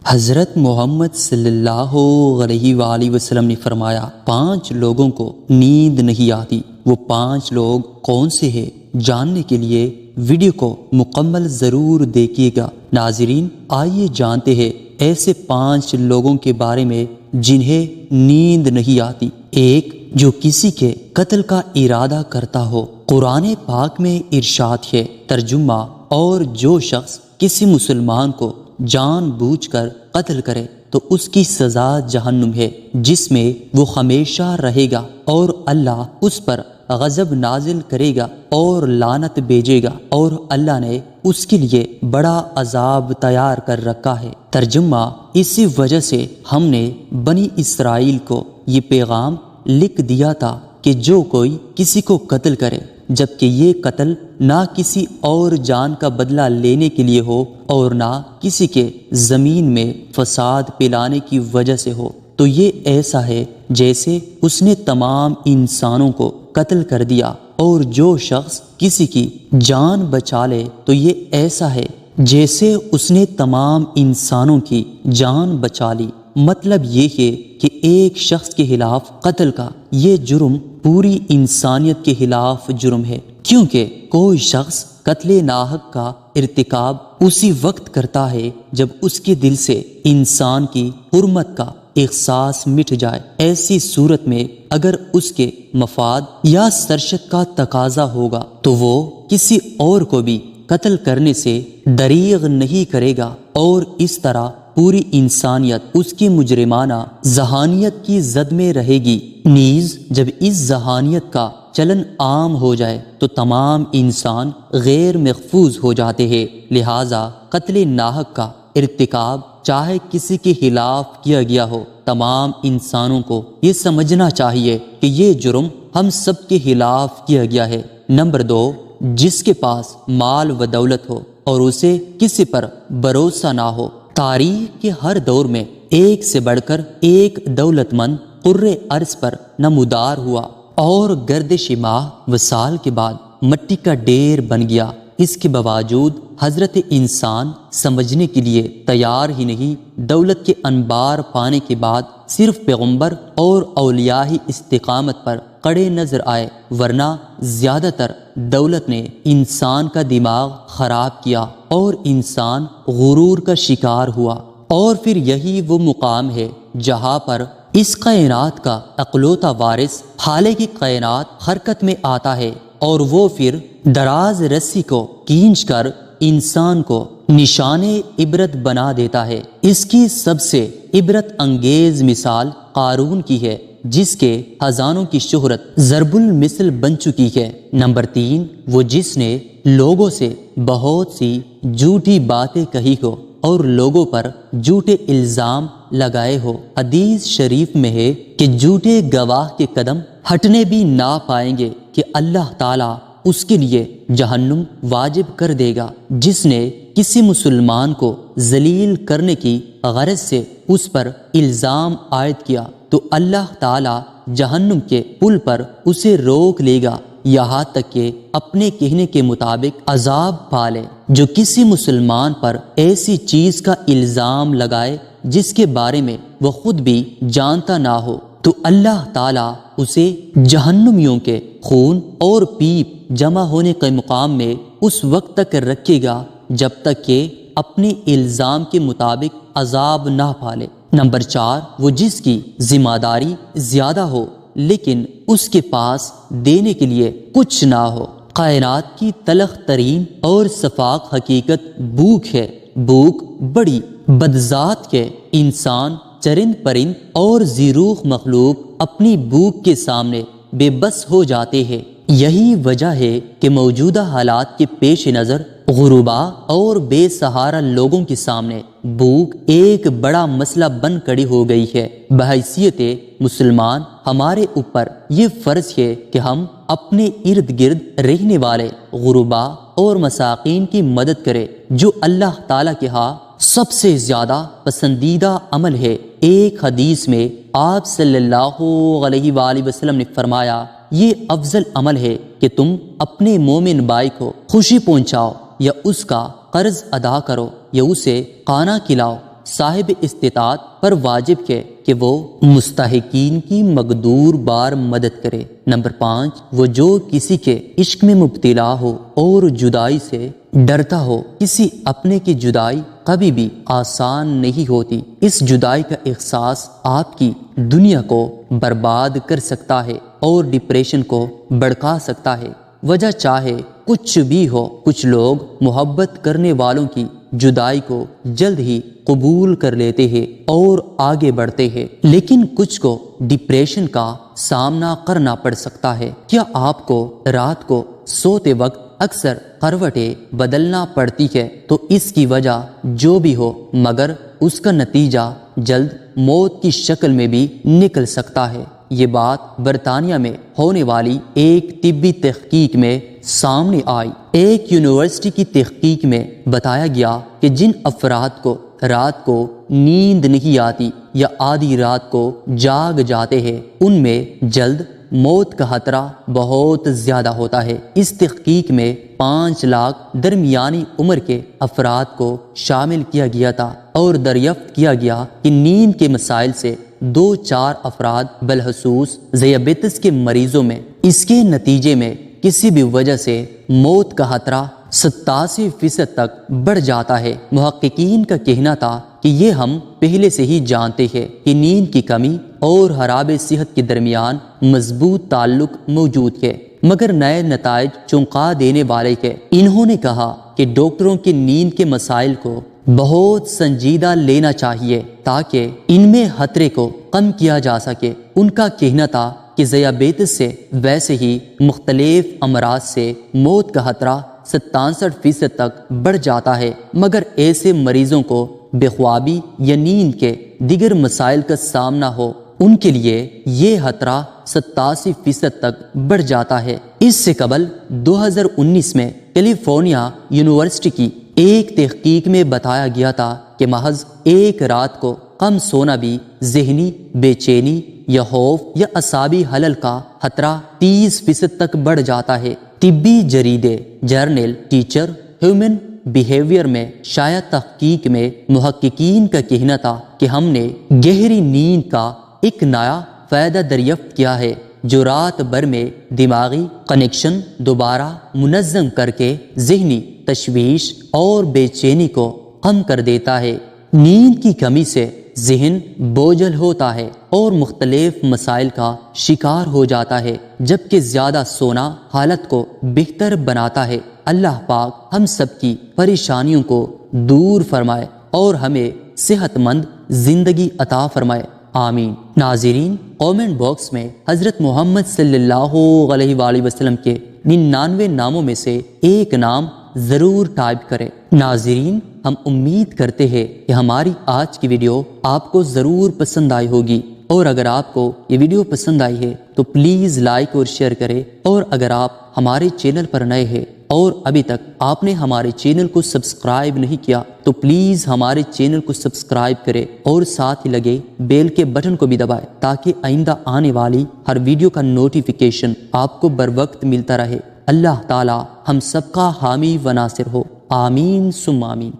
حضرت محمد صلی اللہ علیہ وآلہ وسلم نے فرمایا 5 لوگوں کو نیند نہیں آتی۔ وہ 5 لوگ کون سے ہیں جاننے کے لیے ویڈیو کو مکمل ضرور دیکھیے گا۔ ناظرین، آئیے جانتے ہیں ایسے 5 لوگوں کے بارے میں جنہیں نیند نہیں آتی۔ 1، جو کسی کے قتل کا ارادہ کرتا ہو۔ قرآن پاک میں ارشاد ہے، ترجمہ، اور جو شخص کسی مسلمان کو جان بوجھ کر قتل کرے تو اس کی سزا جہنم ہے، جس میں وہ ہمیشہ رہے گا، اور اللہ اس پر غضب نازل کرے گا اور لعنت بھیجے گا، اور اللہ نے اس کے لیے بڑا عذاب تیار کر رکھا ہے۔ ترجمہ، اسی وجہ سے ہم نے بنی اسرائیل کو یہ پیغام لکھ دیا تھا کہ جو کوئی کسی کو قتل کرے، جبکہ یہ قتل نہ کسی اور جان کا بدلہ لینے کے لیے ہو اور نہ کسی کے زمین میں فساد پھیلانے کی وجہ سے ہو، تو یہ ایسا ہے جیسے اس نے تمام انسانوں کو قتل کر دیا، اور جو شخص کسی کی جان بچا لے تو یہ ایسا ہے جیسے اس نے تمام انسانوں کی جان بچا لی۔ مطلب یہ ہے کہ ایک شخص کے خلاف قتل کا یہ جرم پوری انسانیت کے خلاف جرم ہے، کیونکہ کوئی شخص قتل ناحق کا ارتکاب اسی وقت کرتا ہے جب اس کے دل سے انسان کی حرمت کا احساس مٹ جائے۔ ایسی صورت میں اگر اس کے مفاد یا سرشت کا تقاضا ہوگا تو وہ کسی اور کو بھی قتل کرنے سے دریغ نہیں کرے گا، اور اس طرح پوری انسانیت اس کی مجرمانہ ذہانیت کی زد میں رہے گی۔ نیز جب اس ذہانیت کا چلن عام ہو جائے تو تمام انسان غیر محفوظ ہو جاتے ہیں۔ لہٰذا قتل ناحق کا ارتکاب چاہے کسی کے خلاف کیا گیا ہو، تمام انسانوں کو یہ سمجھنا چاہیے کہ یہ جرم ہم سب کے خلاف کیا گیا ہے۔ نمبر 2، جس کے پاس مال و دولت ہو اور اسے کسی پر بھروسہ نہ ہو۔ تاریخ کے ہر دور میں ایک سے بڑھ کر ایک دولت مند قرۂ ارض پر نمودار ہوا، اور گردش ماہ و سال کے بعد مٹی کا ڈھیر بن گیا۔ اس کے باوجود حضرت انسان سمجھنے کے لیے تیار ہی نہیں، دولت کے انبار پانے کے بعد صرف پیغمبر اور اولیاء ہی استقامت پر کڑے نظر آئے، ورنہ زیادہ تر دولت نے انسان کا دماغ خراب کیا اور انسان غرور کا شکار ہوا۔ اور پھر یہی وہ مقام ہے جہاں پر اس کائنات کا اقلوتا وارث حالے کی کائنات حرکت میں آتا ہے، اور وہ پھر دراز رسی کو کھینچ کر انسان کو نشان عبرت بنا دیتا ہے۔ اس کی سب سے عبرت انگیز مثال قارون کی ہے، جس کے خزانوں کی شہرت ضرب المثل بن چکی ہے۔ نمبر 3، وہ جس نے لوگوں سے بہت سی جھوٹی باتیں کہی ہو اور لوگوں پر جھوٹے الزام لگائے ہو۔ حدیث شریف میں ہے کہ جھوٹے گواہ کے قدم ہٹنے بھی نہ پائیں گے کہ اللہ تعالیٰ اس کے لیے جہنم واجب کر دے گا۔ جس نے کسی مسلمان کو ذلیل کرنے کی غرض سے اس پر الزام عائد کیا تو اللہ تعالیٰ جہنم کے پل پر اسے روک لے گا، یہاں تک کہ اپنے کہنے کے مطابق عذاب پالے۔ جو کسی مسلمان پر ایسی چیز کا الزام لگائے جس کے بارے میں وہ خود بھی جانتا نہ ہو تو اللہ تعالیٰ اسے جہنمیوں کے خون اور پیپ جمع ہونے کے مقام میں اس وقت تک رکھے گا جب تک کہ اپنے الزام کے مطابق عذاب نہ پالے۔ نمبر 4، وہ جس کی ذمہ داری زیادہ ہو لیکن اس کے پاس دینے کے لیے کچھ نہ ہو۔ کائنات کی تلخ ترین اور شفاق حقیقت بھوک ہے۔ بھوک بڑی بدذات ہے۔ انسان، چرند پرند اور ذیروخ مخلوق اپنی بھوک کے سامنے بے بس ہو جاتے ہیں۔ یہی وجہ ہے کہ موجودہ حالات کے پیش نظر غربا اور بے سہارا لوگوں کے سامنے بھوک ایک بڑا مسئلہ بن کھڑی ہو گئی ہے۔ بحیثیت مسلمان ہمارے اوپر یہ فرض ہے کہ ہم اپنے ارد گرد رہنے والے غربا اور مساکین کی مدد کریں، جو اللہ تعالیٰ کے ہاں سب سے زیادہ پسندیدہ عمل ہے۔ ایک حدیث میں آپ صلی اللہ علیہ وآلہ وسلم نے فرمایا، یہ افضل عمل ہے کہ تم اپنے مومن بھائی کو خوشی پہنچاؤ، یا اس کا قرض ادا کرو، یا اسے کھانا کھلاؤ، صاحب استطاعت پر واجب ہے کہ وہ مستحقین کی مقدور بار مدد کرے۔ نمبر 5، وہ جو کسی کے عشق میں مبتلا ہو اور جدائی سے ڈرتا ہو۔ کسی اپنے کی جدائی کبھی بھی آسان نہیں ہوتی۔ اس جدائی کا احساس آپ کی دنیا کو برباد کر سکتا ہے اور ڈپریشن کو بڑھا سکتا ہے۔ وجہ چاہے کچھ بھی ہو، کچھ لوگ محبت کرنے والوں کی جدائی کو جلد ہی قبول کر لیتے ہیں اور آگے بڑھتے ہیں، لیکن کچھ کو ڈپریشن کا سامنا کرنا پڑ سکتا ہے۔ کیا آپ کو رات کو سوتے وقت اکثر کروٹیں بدلنا پڑتی ہے؟ تو اس کی وجہ جو بھی ہو، مگر اس کا نتیجہ جلد موت کی شکل میں بھی نکل سکتا ہے۔ یہ بات برطانیہ میں ہونے والی ایک طبی تحقیق میں سامنے آئی۔ ایک یونیورسٹی کی تحقیق میں بتایا گیا کہ جن افراد کو رات کو نیند نہیں آتی یا آدھی رات کو جاگ جاتے ہیں، ان میں جلد موت کا خطرہ بہت زیادہ ہوتا ہے۔ اس تحقیق میں 5 لاکھ درمیانی عمر کے افراد کو شامل کیا گیا تھا اور دریافت کیا گیا کہ نیند کے مسائل سے 2-4 افراد بالخصوص ذیابیطس کے مریضوں میں اس کے نتیجے میں کسی بھی وجہ سے موت کا خطرہ 87% تک بڑھ جاتا ہے۔ محققین کا کہنا تھا کہ یہ ہم پہلے سے ہی جانتے ہیں کہ نیند کی کمی اور خراب صحت کے درمیان مضبوط تعلق موجود ہے، مگر نئے نتائج چونکا دینے والے ہیں۔ انہوں نے کہا کہ ڈاکٹروں کے نیند کے مسائل کو بہت سنجیدہ لینا چاہیے تاکہ ان میں خطرے کو کم کیا جا سکے۔ ان کا کہنا تھا کہ ذیابیطس سے ویسے ہی مختلف امراض سے موت کا خطرہ 67% تک بڑھ جاتا ہے، مگر ایسے مریضوں کو بے خوابی یا نیند کے دیگر مسائل کا سامنا ہو، ان کے لیے یہ خطرہ 87% تک بڑھ جاتا ہے۔ اس سے قبل 2019 میں کیلیفورنیا یونیورسٹی کی ایک تحقیق میں بتایا گیا تھا کہ محض ایک رات کو کم سونا بھی ذہنی بے چینی یا خوف یا اعصابی خلل کا خطرہ 30% تک بڑھ جاتا ہے۔ طبی جریدے جرنل ٹیچر ہیومن بیہیویئر میں شائع تحقیق میں محققین کا کہنا تھا کہ ہم نے گہری نیند کا ایک نیا فائدہ دریافت کیا ہے جو رات بھر میں دماغی کنیکشن دوبارہ منظم کر کے ذہنی تشویش اور بے چینی کو کم کر دیتا ہے۔ نیند کی کمی سے ذہن بوجھل ہوتا ہے اور مختلف مسائل کا شکار ہو جاتا ہے، جبکہ زیادہ سونا حالت کو بہتر بناتا ہے۔ اللہ پاک ہم سب کی پریشانیوں کو دور فرمائے اور ہمیں صحت مند زندگی عطا فرمائے، آمین۔ ناظرین، کامنٹ باکس میں حضرت محمد صلی اللہ علیہ وآلہ وسلم کے 99 ناموں میں سے ایک نام ضرور ٹائپ کریں۔ ناظرین، ہم امید کرتے ہیں کہ ہماری آج کی ویڈیو آپ کو ضرور پسند آئی ہوگی، اور اگر آپ کو یہ ویڈیو پسند آئی ہے تو پلیز لائک اور شیئر کریں، اور اگر آپ ہمارے چینل پر نئے ہیں اور ابھی تک آپ نے ہمارے چینل کو سبسکرائب نہیں کیا تو پلیز ہمارے چینل کو سبسکرائب کریں اور ساتھ ہی لگے بیل کے بٹن کو بھی دبائیں تاکہ آئندہ آنے والی ہر ویڈیو کا نوٹیفیکیشن آپ کو بر وقت ملتا رہے۔ اللہ تعالی ہم سب کا حامی و ناصر ہو، آمین ثم آمین۔